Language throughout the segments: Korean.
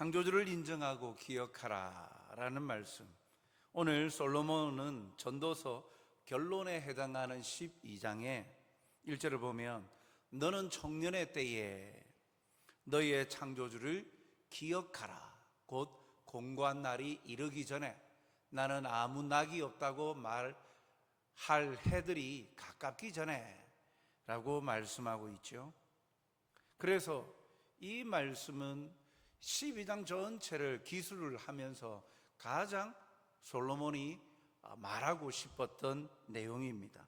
창조주를 인정하고 기억하라 라는 말씀, 오늘 솔로몬은 전도서 결론에 해당하는 12장에 1절을 보면 너는 청년의 때에 너희의 창조주를 기억하라. 곧 공고한 날이 이르기 전에 나는 아무 낙이 없다고 말할 해들이 가깝기 전에 라고 말씀하고 있죠. 그래서 이 말씀은 12장 전체를 기술을 하면서 가장 솔로몬이 말하고 싶었던 내용입니다.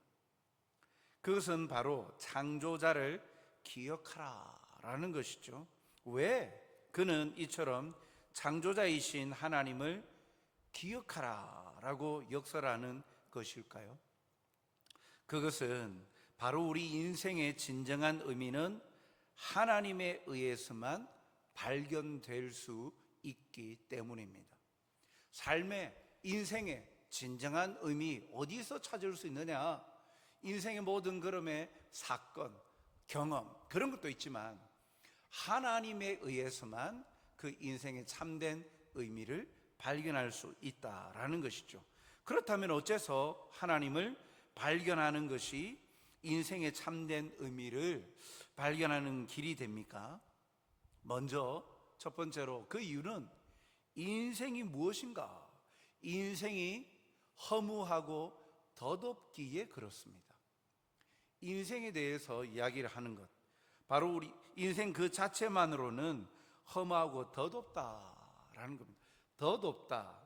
그것은 바로 창조자를 기억하라라는 것이죠. 왜 그는 이처럼 창조자이신 하나님을 기억하라라고 역설하는 것일까요? 그것은 바로 우리 인생의 진정한 의미는 하나님에 의해서만 발견될 수 있기 때문입니다. 삶의, 인생의 진정한 의미 어디서 찾을 수 있느냐? 인생의 모든 걸음의 사건, 경험, 그런 것도 있지만 하나님에 의해서만 그 인생의 참된 의미를 발견할 수 있다라는 것이죠. 그렇다면 어째서 하나님을 발견하는 것이 인생의 참된 의미를 발견하는 길이 됩니까? 먼저 첫 번째로 그 이유는 인생이 무엇인가? 인생이 허무하고 덧없기에 그렇습니다. 인생에 대해서 이야기를 하는 것, 바로 우리 인생 그 자체만으로는 허무하고 덧없다라는 겁니다. 덧없다,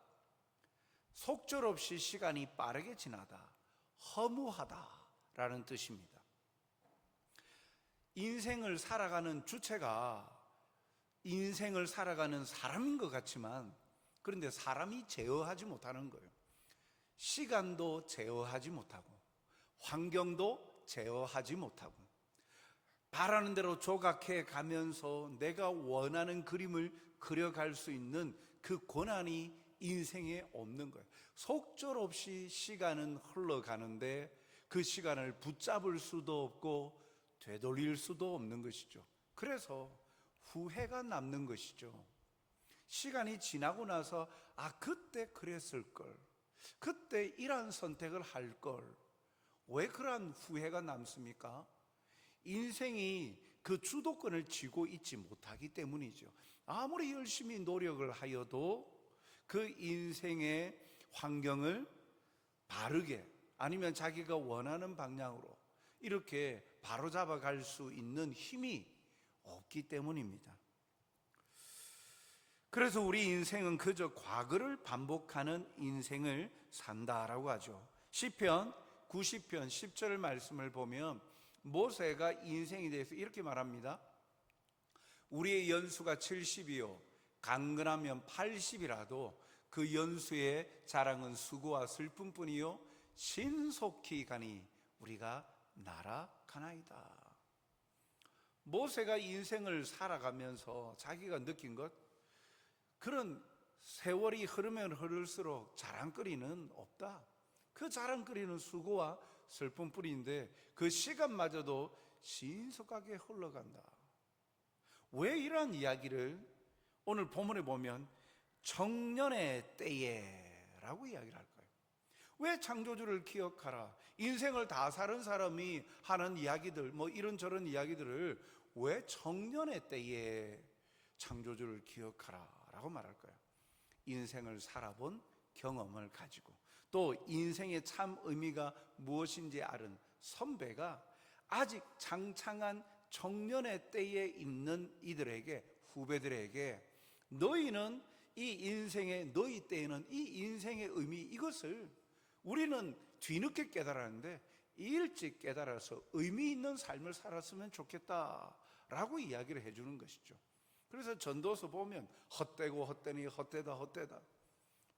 속절없이 시간이 빠르게 지나다, 허무하다라는 뜻입니다. 인생을 살아가는 주체가 인생을 살아가는 사람인 것 같지만, 그런데 사람이 제어하지 못하는 거예요. 시간도 제어하지 못하고 환경도 제어하지 못하고 바라는 대로 조각해 가면서 내가 원하는 그림을 그려갈 수 있는 그 권한이 인생에 없는 거예요. 속절없이 시간은 흘러가는데 그 시간을 붙잡을 수도 없고 되돌릴 수도 없는 것이죠. 그래서 후회가 남는 것이죠. 시간이 지나고 나서 그때 그랬을 걸, 그때 이러한 선택을 할 걸, 왜 그러한 후회가 남습니까? 인생이 그 주도권을 쥐고 있지 못하기 때문이죠. 아무리 열심히 노력을 하여도 그 인생의 환경을 바르게, 아니면 자기가 원하는 방향으로 이렇게 바로잡아 갈 수 있는 힘이 없기 때문입니다. 그래서 우리 인생은 그저 과거를 반복하는 인생을 산다라고 하죠. 시편 90편 10절 말씀을 보면 모세가 인생에 대해서 이렇게 말합니다. 우리의 연수가 70이요 강건하면 80이라도 그 연수의 자랑은 수고와 슬픔뿐이요 신속히 가니 우리가 날아가나이다. 모세가 인생을 살아가면서 자기가 느낀 것, 그런 세월이 흐르면 흐를수록 자랑거리는 없다. 그 자랑거리는 수고와 슬픔뿐인데 그 시간마저도 신속하게 흘러간다. 왜 이러한 이야기를 오늘 본문에 보면 청년의 때에 라고 이야기를 할까요? 왜 창조주를 기억하라, 인생을 다 사는 사람이 하는 이야기들, 이런저런 이야기들을 왜 청년의 때에 창조주를 기억하라 라고 말할까요? 인생을 살아본 경험을 가지고 또 인생의 참 의미가 무엇인지 아는 선배가 아직 창창한 청년의 때에 있는 이들에게, 후배들에게 너희는 이 인생의, 너희 때에는 이 인생의 의미, 이것을 우리는 뒤늦게 깨달았는데 일찍 깨달아서 의미 있는 삶을 살았으면 좋겠다라고 이야기를 해주는 것이죠. 그래서 전도서 보면 헛되고 헛되니 헛되다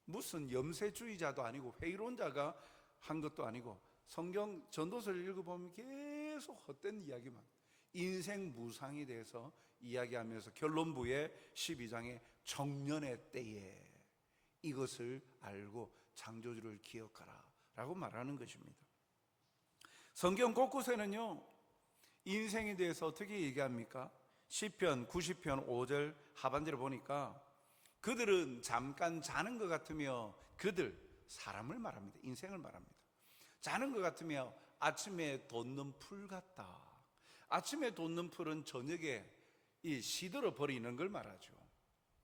무슨 염세주의자도 아니고 회의론자가 한 것도 아니고 성경 전도서를 읽어보면 계속 헛된 이야기만, 인생 무상에 대해서 이야기하면서 결론부에 12장에 청년의 때에 이것을 알고 창조주를 기억하라 라고 말하는 것입니다. 성경 곳곳에는요 인생에 대해서 어떻게 얘기합니까? 시편 90편 5절 하반절을 보니까 그들은 잠깐 자는 것 같으며, 그들 사람을 말합니다. 인생을 말합니다. 자는 것 같으며 아침에 돋는 풀 같다. 아침에 돋는 풀은 저녁에 시들어 버리는 걸 말하죠.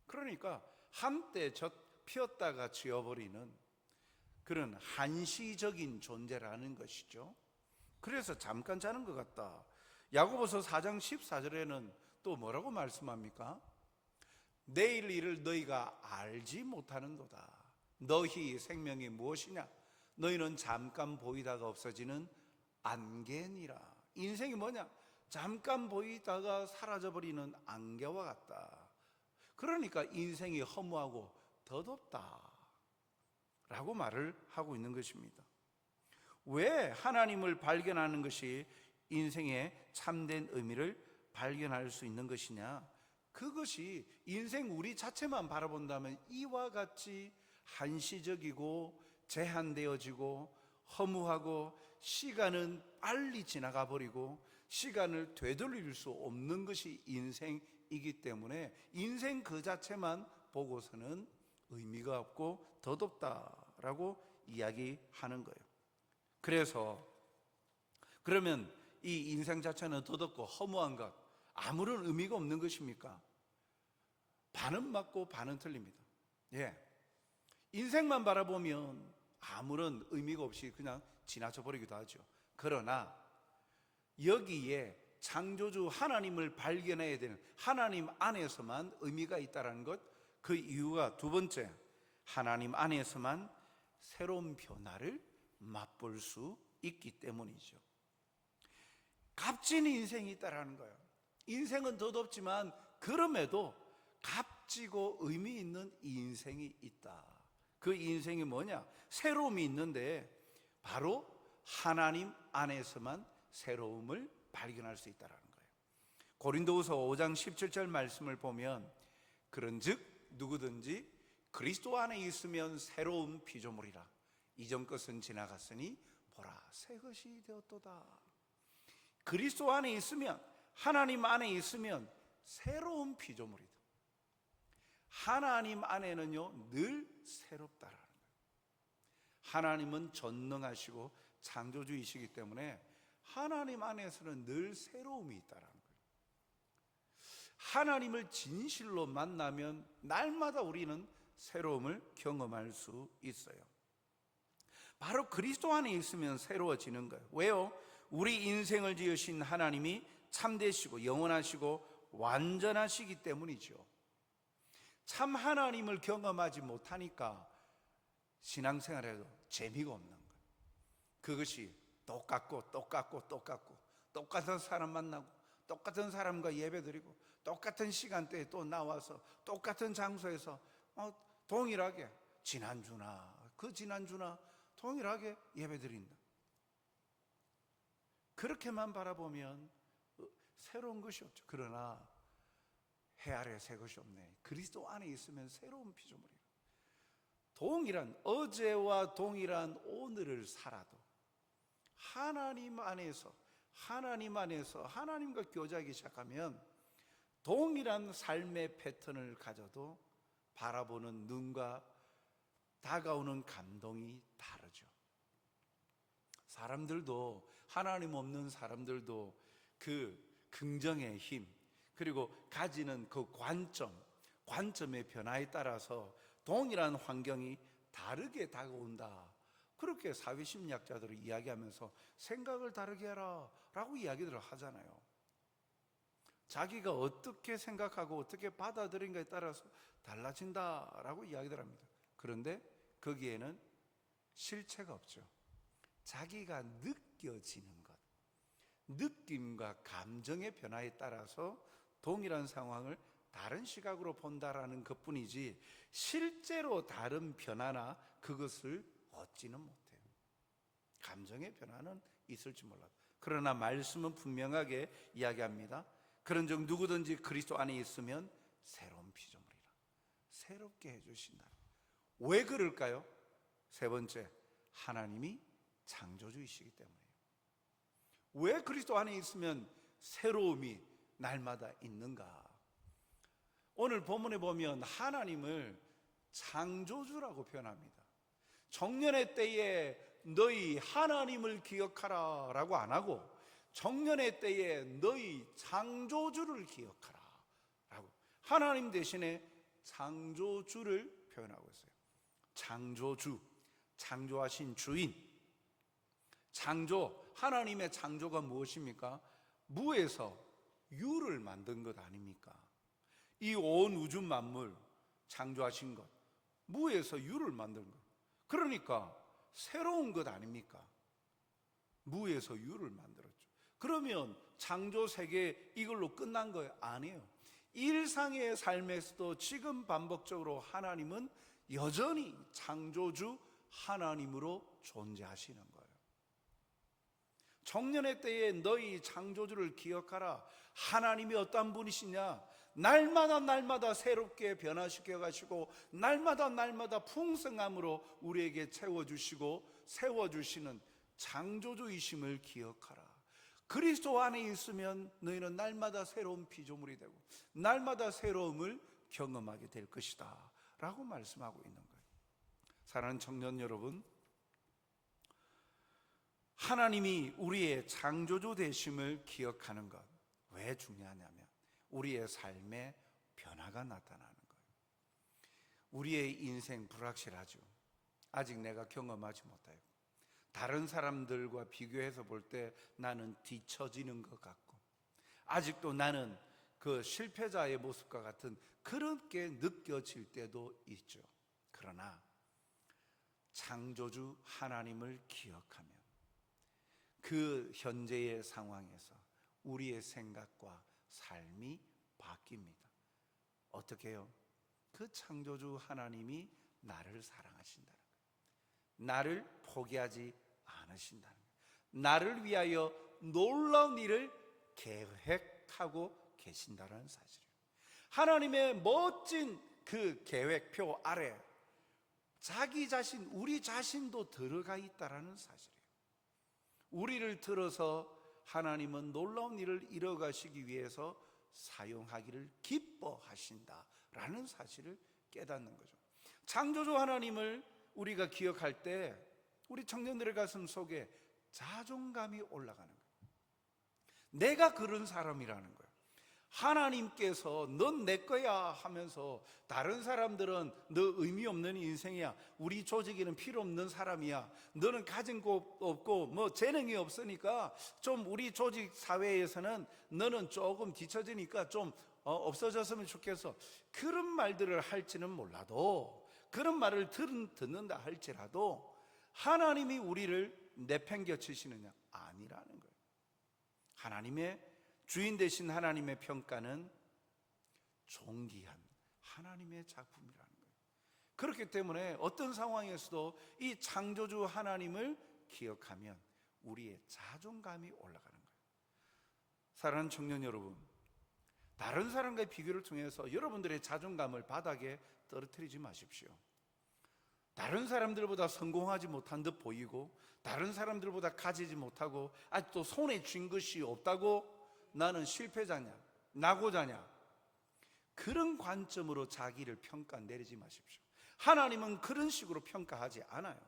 그러니까 한때 피었다가 지어버리는 그런 한시적인 존재라는 것이죠. 그래서 잠깐 자는 것 같다. 야고보서 4장 14절에는 또 뭐라고 말씀합니까? 내일 일을 너희가 알지 못하는도다. 너희 생명이 무엇이냐? 너희는 잠깐 보이다가 없어지는 안개니라. 인생이 뭐냐? 잠깐 보이다가 사라져버리는 안개와 같다. 그러니까 인생이 허무하고 덧없다 라고 말을 하고 있는 것입니다. 왜 하나님을 발견하는 것이 인생의 참된 의미를 발견할 수 있는 것이냐? 그것이 인생 우리 자체만 바라본다면 이와 같이 한시적이고 제한되어지고 허무하고 시간은 빨리 지나가 버리고 시간을 되돌릴 수 없는 것이 인생이기 때문에 인생 그 자체만 보고서는 의미가 없고 덧없다라고 이야기하는 거예요. 그래서 그러면 이 인생 자체는 덧없고 허무한 것, 아무런 의미가 없는 것입니까? 반은 맞고 반은 틀립니다. 인생만 바라보면 아무런 의미가 없이 그냥 지나쳐 버리기도 하죠. 그러나 여기에 창조주 하나님을 발견해야 되는, 하나님 안에서만 의미가 있다는 것, 그 이유가 두 번째, 하나님 안에서만 새로운 변화를 맛볼 수 있기 때문이죠. 값진 인생이 있다는 거예요. 인생은 덧없지만 그럼에도 값지고 의미 있는 인생이 있다. 그 인생이 뭐냐? 새로움이 있는데 바로 하나님 안에서만 새로움을 발견할 수 있다는 거예요. 고린도후서 5장 17절 말씀을 보면 그런즉 누구든지 그리스도 안에 있으면 새로운 피조물이라. 이전 것은 지나갔으니 보라 새 것이 되었도다. 그리스도 안에 있으면, 하나님 안에 있으면 새로운 피조물이다. 하나님 안에는요 늘 새롭다라는 거예요. 하나님은 전능하시고 창조주이시기 때문에 하나님 안에서는 늘 새로움이 있다라는 거예요. 하나님을 진실로 만나면 날마다 우리는 새로움을 경험할 수 있어요. 바로 그리스도 안에 있으면 새로워지는 거예요. 왜요? 우리 인생을 지으신 하나님이 참되시고 영원하시고 완전하시기 때문이죠. 참 하나님을 경험하지 못하니까 신앙생활에도 재미가 없는 거예요. 그것이 똑같고 똑같은 사람 만나고 똑같은 사람과 예배드리고 똑같은 시간대에 또 나와서 똑같은 장소에서 동일하게 지난주나 그 지난주나 동일하게 예배드린다. 그렇게만 바라보면 새로운 것이 없죠. 그러나 해 아래 새 것이 없네. 그리스도 안에 있으면 새로운 피조물이에요. 동일한 어제와 동일한 오늘을 살아도 하나님 안에서 하나님과 교제하기 시작하면 동일한 삶의 패턴을 가져도 바라보는 눈과 다가오는 감동이 다르죠. 사람들도, 하나님 없는 사람들도 그 긍정의 힘, 그리고 가지는 그 관점의 변화에 따라서 동일한 환경이 다르게 다가온다. 그렇게 사회심리학자들이 이야기하면서 생각을 다르게 해라 라고 이야기들을 하잖아요. 자기가 어떻게 생각하고 어떻게 받아들인가에 따라서 달라진다라고 이야기들 합니다. 그런데 거기에는 실체가 없죠. 자기가 느껴지는 것, 느낌과 감정의 변화에 따라서 동일한 상황을 다른 시각으로 본다라는 것뿐이지 실제로 다른 변화나 그것을 얻지는 못해요. 감정의 변화는 있을지 몰라도. 그러나 말씀은 분명하게 이야기합니다. 그런즉 누구든지 그리스도 안에 있으면 새로운 피조물이라. 새롭게 해주신다. 왜 그럴까요? 세 번째, 하나님이 창조주이시기 때문이에요. 왜 그리스도 안에 있으면 새로움이 날마다 있는가? 오늘 본문에 보면 하나님을 창조주라고 표현합니다. 정년의 때에 너희 하나님을 기억하라 라고 안 하고 정년의 때에 너희 창조주를 기억하라 라고, 하나님 대신에 창조주를 표현하고 있어요. 창조주, 창조하신 주인. 창조, 하나님의 창조가 무엇입니까? 무에서 유를 만든 것 아닙니까? 이 온 우주 만물 창조하신 것, 무에서 유를 만든 것. 그러니까 새로운 것 아닙니까? 무에서 유를 만들었죠. 그러면 창조 세계 이걸로 끝난 거예요? 아니에요. 일상의 삶에서도 지금 반복적으로 하나님은 여전히 창조주 하나님으로 존재하시는 거예요. 정년의 때에 너희 창조주를 기억하라. 하나님이 어떤 분이시냐? 날마다 새롭게 변화시켜 가시고 날마다 풍성함으로 우리에게 채워주시고 세워주시는 창조주이심을 기억하라. 그리스도 안에 있으면 너희는 날마다 새로운 피조물이 되고 날마다 새로움을 경험하게 될 것이다 라고 말씀하고 있는 거예요. 사랑하는 청년 여러분, 하나님이 우리의 창조주 되심을 기억하는 것, 왜 중요하냐면 우리의 삶에 변화가 나타나는 거예요. 우리의 인생 불확실하죠. 아직 내가 경험하지 못해요. 다른 사람들과 비교해서 볼 때 나는 뒤처지는 것 같고 아직도 나는 그 실패자의 모습과 같은 그렇게 느껴질 때도 있죠. 그러나 창조주 하나님을 기억하면 그 현재의 상황에서 우리의 생각과 삶이 바뀝니다. 어떻게 해요? 그 창조주 하나님이 나를 사랑하신다는 거예요. 나를 포기하지 않으신다는 거예요. 나를 위하여 놀라운 일을 계획하고 계신다는 사실이에요. 하나님의 멋진 그 계획표 아래 자기 자신, 우리 자신도 들어가 있다는 사실이에요. 우리를 들어서 하나님은 놀라운 일을 이뤄가시기 위해서 사용하기를 기뻐하신다라는 사실을 깨닫는 거죠. 창조주 하나님을 우리가 기억할 때 우리 청년들의 가슴 속에 자존감이 올라가는 거예요. 내가 그런 사람이라는 거예요. 하나님께서 넌 내 거야 하면서 다른 사람들은 너 의미 없는 인생이야, 우리 조직에는 필요 없는 사람이야, 너는 가진 거 없고 뭐 재능이 없으니까 좀 우리 조직 사회에서는 너는 조금 뒤처지니까 좀 없어졌으면 좋겠어, 그런 말들을 할지는 몰라도, 그런 말을 듣는다 할지라도 하나님이 우리를 내팽겨 치시느냐? 아니라는 거예요. 하나님의 주인 되신 하나님의 평가는 존귀한 하나님의 작품이라는 거예요. 그렇기 때문에 어떤 상황에서도 이 창조주 하나님을 기억하면 우리의 자존감이 올라가는 거예요. 사랑하는 청년 여러분, 다른 사람과의 비교를 통해서 여러분들의 자존감을 바닥에 떨어뜨리지 마십시오. 다른 사람들보다 성공하지 못한 듯 보이고 다른 사람들보다 가지지 못하고 아직도 손에 쥔 것이 없다고 나는 실패자냐, 낙오자냐, 그런 관점으로 자기를 평가 내리지 마십시오. 하나님은 그런 식으로 평가하지 않아요.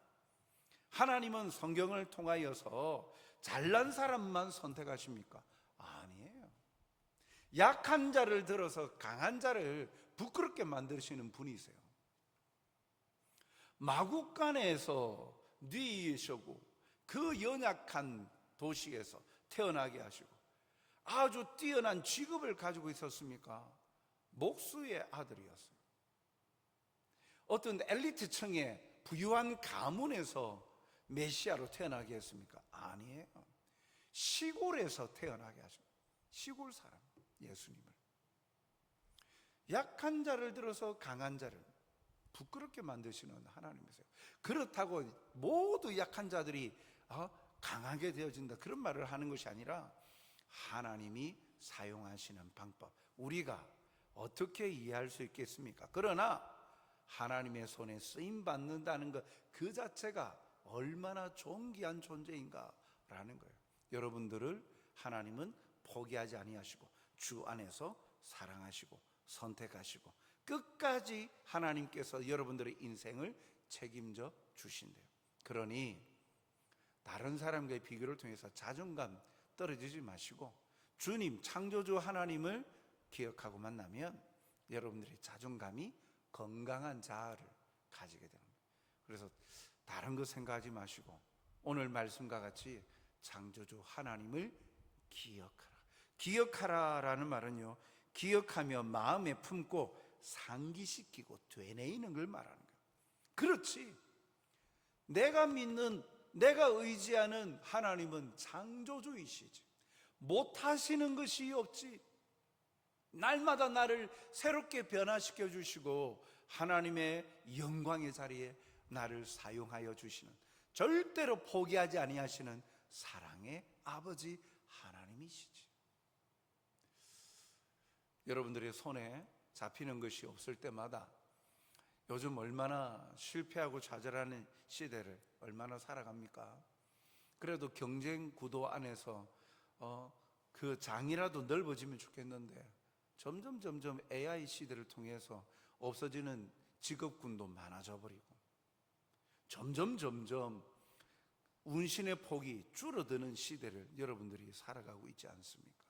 하나님은 성경을 통하여서 잘난 사람만 선택하십니까? 아니에요. 약한 자를 들어서 강한 자를 부끄럽게 만드시는 분이세요. 마국간에서 뉘으시고 그 연약한 도시에서 태어나게 하시고 아주 뛰어난 직업을 가지고 있었습니까? 목수의 아들이었어요. 어떤 엘리트층의 부유한 가문에서 메시아로 태어나게 했습니까? 아니에요. 시골에서 태어나게 하십니다. 시골 사람, 예수님을. 약한 자를 들어서 강한 자를 부끄럽게 만드시는 하나님이세요. 그렇다고 모두 약한 자들이 강하게 되어진다, 그런 말을 하는 것이 아니라 하나님이 사용하시는 방법, 우리가 어떻게 이해할 수 있겠습니까? 그러나 하나님의 손에 쓰임 받는다는 것 그 자체가 얼마나 존귀한 존재인가라는 거예요. 여러분들을 하나님은 포기하지 아니하시고 주 안에서 사랑하시고 선택하시고 끝까지 하나님께서 여러분들의 인생을 책임져 주신대요. 그러니 다른 사람과의 비교를 통해서 자존감 떨어지지 마시고 주님, 창조주 하나님을 기억하고 만나면 여러분들의 자존감이 건강한 자아를 가지게 됩니다. 그래서 다른 거 생각하지 마시고 오늘 말씀과 같이 창조주 하나님을 기억하라. 기억하라라는 말은요, 기억하며 마음에 품고 상기시키고 되뇌이는 걸 말하는 거예요. 그렇지, 내가 믿는, 내가 의지하는 하나님은 창조주이시지, 못하시는 것이 없지. 날마다 나를 새롭게 변화시켜 주시고 하나님의 영광의 자리에 나를 사용하여 주시는, 절대로 포기하지 아니하시는 사랑의 아버지 하나님이시지. 여러분들의 손에 잡히는 것이 없을 때마다 요즘 얼마나 실패하고 좌절하는 시대를 얼마나 살아갑니까? 그래도 경쟁 구도 안에서 그 장이라도 넓어지면 좋겠는데 점점 AI 시대를 통해서 없어지는 직업군도 많아져 버리고 점점 운신의 폭이 줄어드는 시대를 여러분들이 살아가고 있지 않습니까?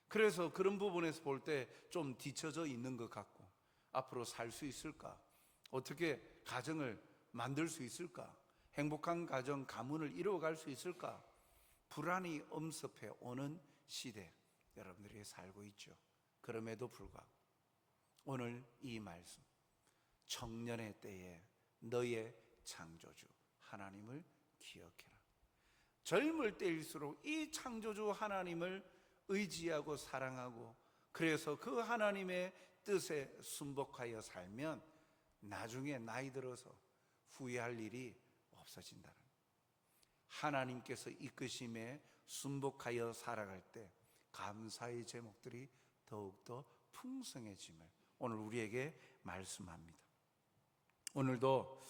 그래서 그런 부분에서 볼 때 좀 뒤처져 있는 것 같고, 앞으로 살 수 있을까? 어떻게 가정을 만들 수 있을까? 행복한 가정, 가문을 이루어갈 수 있을까? 불안이 엄습해 오는 시대 여러분들이 살고 있죠. 그럼에도 불구하고 오늘 이 말씀, 청년의 때에 너의 창조주 하나님을 기억해라. 젊을 때일수록 이 창조주 하나님을 의지하고 사랑하고, 그래서 그 하나님의 뜻에 순복하여 살면 나중에 나이 들어서 후회할 일이 없어진다는, 하나님께서 이끄심에 순복하여 살아갈 때 감사의 제목들이 더욱더 풍성해짐을 오늘 우리에게 말씀합니다. 오늘도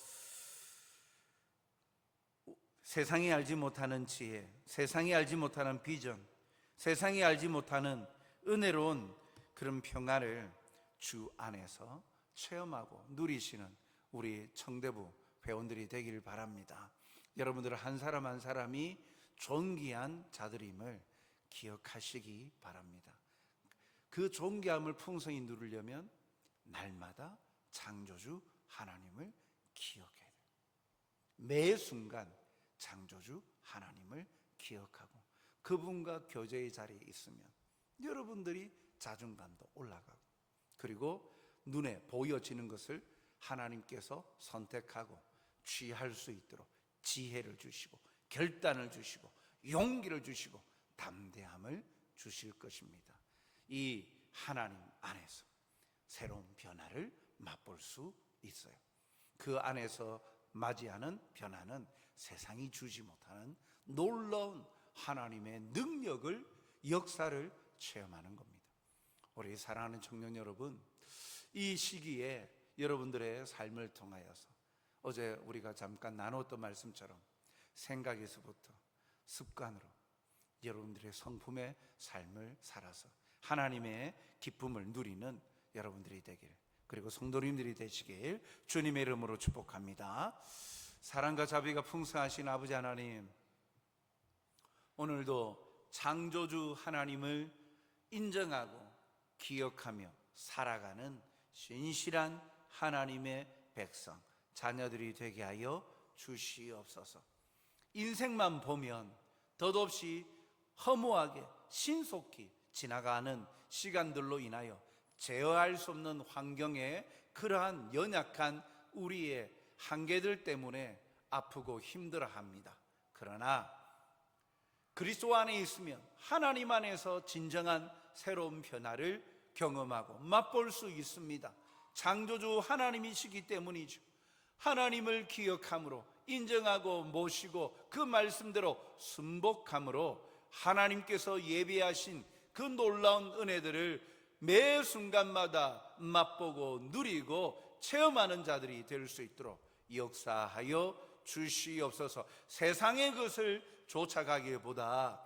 세상이 알지 못하는 지혜, 세상이 알지 못하는 비전, 세상이 알지 못하는 은혜로운 그런 평안을 주 안에서 체험하고 누리시는 우리 청대부 회원들이 되기를 바랍니다. 여러분들 한 사람 한 사람이 존귀한 자들임을 기억하시기 바랍니다. 그 존귀함을 풍성히 누리려면 날마다 창조주 하나님을 기억해야 돼요. 매 순간 창조주 하나님을 기억하고 그분과 교제의 자리에 있으면 여러분들이 자존감도 올라가고, 그리고 눈에 보여지는 것을 하나님께서 선택하고 취할 수 있도록 지혜를 주시고 결단을 주시고 용기를 주시고 담대함을 주실 것입니다. 이 하나님 안에서 새로운 변화를 맛볼 수 있어요. 그 안에서 맞이하는 변화는 세상이 주지 못하는 놀라운 하나님의 능력을, 역사를 체험하는 겁니다. 우리 사랑하는 청년 여러분, 이 시기에 여러분들의 삶을 통하여서 어제 우리가 잠깐 나눴던 말씀처럼 생각에서부터 습관으로 여러분들의 성품의 삶을 살아서 하나님의 기쁨을 누리는 여러분들이 되길, 그리고 성도님들이 되시길 주님의 이름으로 축복합니다. 사랑과 자비가 풍성하신 아버지 하나님, 오늘도 창조주 하나님을 인정하고 기억하며 살아가는 신실한 하나님의 백성, 자녀들이 되게 하여 주시옵소서. 인생만 보면 덧없이 허무하게 신속히 지나가는 시간들로 인하여 제어할 수 없는 환경에 그러한 연약한 우리의 한계들 때문에 아프고 힘들어합니다. 그러나 그리스도 안에 있으면 하나님 안에서 진정한 새로운 변화를 경험하고 맛볼 수 있습니다. 창조주 하나님이시기 때문이죠. 하나님을 기억함으로, 인정하고 모시고 그 말씀대로 순복함으로 하나님께서 예비하신 그 놀라운 은혜들을 매 순간마다 맛보고 누리고 체험하는 자들이 될 수 있도록 역사하여 주시옵소서. 세상의 것을 쫓아가기보다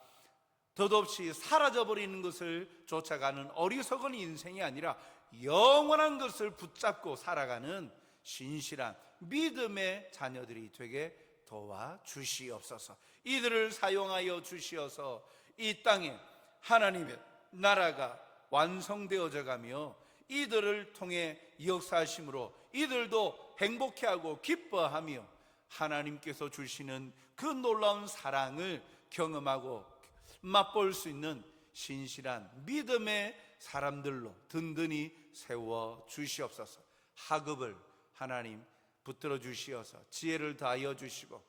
덧없이 사라져버리는 것을 쫓아가는 어리석은 인생이 아니라 영원한 것을 붙잡고 살아가는 신실한 믿음의 자녀들이 되게 도와주시옵소서. 이들을 사용하여 주시어서 이 땅에 하나님의 나라가 완성되어져 가며 이들을 통해 역사하심으로 이들도 행복해하고 기뻐하며 하나님께서 주시는 그 놀라운 사랑을 경험하고 맛볼 수 있는 신실한 믿음의 사람들로 든든히 세워 주시옵소서. 학업을 하나님 붙들어 주시어서 지혜를 다하여 주시고,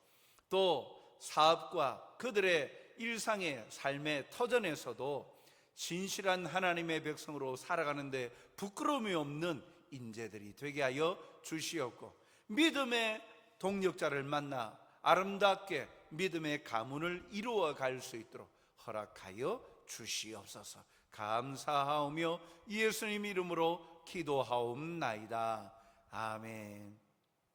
또 사업과 그들의 일상의 삶의 터전에서도 신실한 하나님의 백성으로 살아가는데 부끄러움이 없는 인재들이 되게 하여 주시옵고, 믿음의 동력자를 만나 아름답게 믿음의 가문을 이루어 갈 수 있도록 허락하여 주시옵소서. 감사하오며 예수님 이름으로 기도하옵나이다. 아멘.